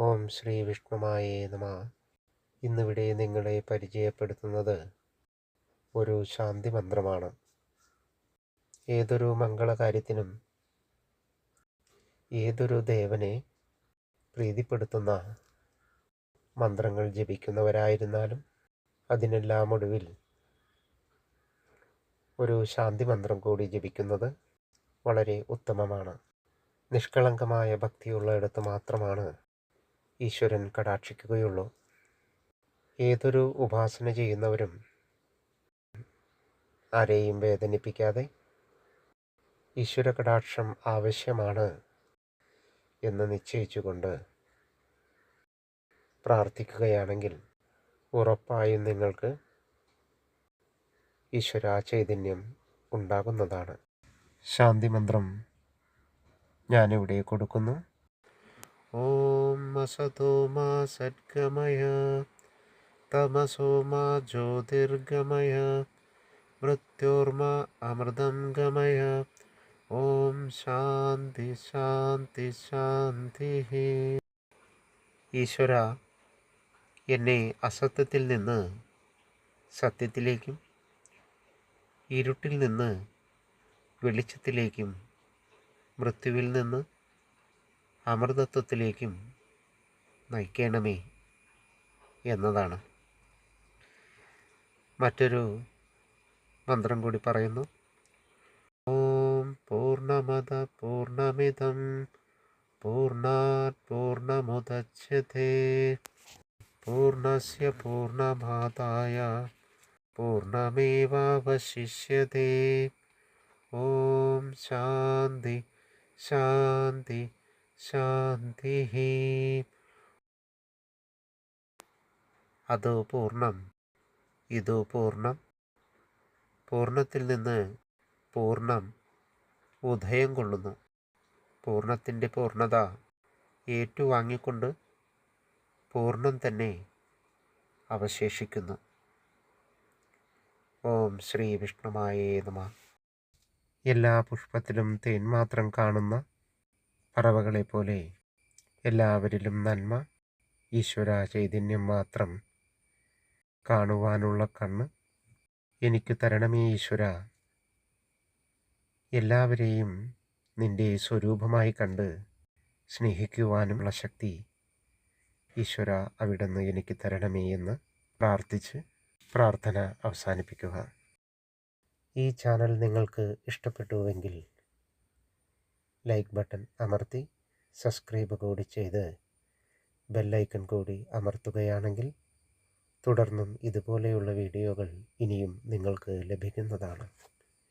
ഓം ശ്രീ വിഷ്ണുമായേ നമഃ. ഇന്നിവിടെ നിങ്ങളെ പരിചയപ്പെടുത്തുന്നത് ഒരു ശാന്തി മന്ത്രമാണ്. ഏതൊരു മംഗളകാര്യത്തിനും ഏതൊരു ദേവനെ പ്രീതിപ്പെടുത്തുന്ന മന്ത്രങ്ങൾ ജപിക്കുന്നവരായിരുന്നാലും അതിനെല്ലാം ഒടുവിൽ ഒരു ശാന്തി മന്ത്രം കൂടി ജപിക്കുന്നത് വളരെ ഉത്തമമാണ്. നിഷ്കളങ്കമായ ഭക്തിയുള്ളയിടത്ത് മാത്രമാണ് ഈശ്വരൻ കടാക്ഷിക്കുകയുള്ളൂ. ഏതൊരു ഉപാസന ചെയ്യുന്നവരും ആരെയും വേദനിപ്പിക്കാതെ ഈശ്വര കടാക്ഷം ആവശ്യമാണ് എന്ന് നിശ്ചയിച്ചുകൊണ്ട് പ്രാർത്ഥിക്കുകയാണെങ്കിൽ ഉറപ്പായും നിങ്ങൾക്ക് ഈശ്വര ചൈതന്യം ഉണ്ടാകുന്നതാണ്. ശാന്തി മന്ത്രം ഞാനിവിടെ കൊടുക്കുന്നു. ഓം അസതോ മാ സദ്ഗമയ തമസോ മാ ജ്യോതിർഗമയ മൃത്യോർമാ അമൃതം ഗമയ. ഓം ശാന്തി ശാന്തി ശാന്തി. ഈശ്വര, എന്നെ അസത്യത്തിൽ നിന്ന് സത്യത്തിലേക്കും ഇരുട്ടിൽ നിന്ന് വെളിച്ചത്തിലേക്കും മൃത്യുവിൽ നിന്ന് അമൃതത്വത്തിലേക്കും നയിക്കണമേ എന്നതാണ്. മറ്റൊരു മന്ത്രം കൂടി പറയുന്നു. ഓം പൂർണ്ണമദ പൂർണ്ണമിദം പൂർണ്ണാത് പൂർണ്ണമുദച്യതേ പൂർണ്ണസ്യ പൂർണ്ണമാദായ പൂർണ്ണമേവാവശിഷ്യതേ. ഓം ശാന്തി ശാന്തി ശാന്തി. അത് പൂർണ്ണം, ഇതു പൂർണ്ണം. പൂർണ്ണത്തിൽ നിന്ന് പൂർണ്ണം ഉദയം കൊള്ളുന്നു. പൂർണ്ണത്തിൻ്റെ പൂർണ്ണത ഏറ്റുവാങ്ങിക്കൊണ്ട് പൂർണ്ണം തന്നെ അവശേഷിക്കുന്നു. ഓം ശ്രീ വിഷ്ണുമായേ നമഃ. എല്ലാ പുഷ്പത്തിലും തേൻ മാത്രം കാണുന്ന പറവകളെ പോലെ എല്ലാവരിലും നന്മ, ഈശ്വര ചൈതന്യം മാത്രം കാണുവാനുള്ള കണ്ണ് എനിക്ക് തരണമേ ഈശ്വര. എല്ലാവരെയും നിന്റെ സ്വരൂപമായി കണ്ട് സ്നേഹിക്കുവാനുമുള്ള ശക്തി ഈശ്വര അവിടുന്ന് എനിക്ക് തരണമേ എന്ന് പ്രാർത്ഥിച്ച് പ്രാർത്ഥന അവസാനിപ്പിക്കുക. ഈ ചാനൽ നിങ്ങൾക്ക് ഇഷ്ടപ്പെട്ടുവെങ്കിൽ ലൈക്ക് ബട്ടൺ അമർത്തി സബ്സ്ക്രൈബ് കൂടി ചെയ്ത് ബെല്ലൈക്കൺ കൂടി അമർത്തുകയാണെങ്കിൽ തുടർന്നും ഇതുപോലെയുള്ള വീഡിയോകൾ ഇനിയും നിങ്ങൾക്ക് ലഭിക്കുന്നതാണ്.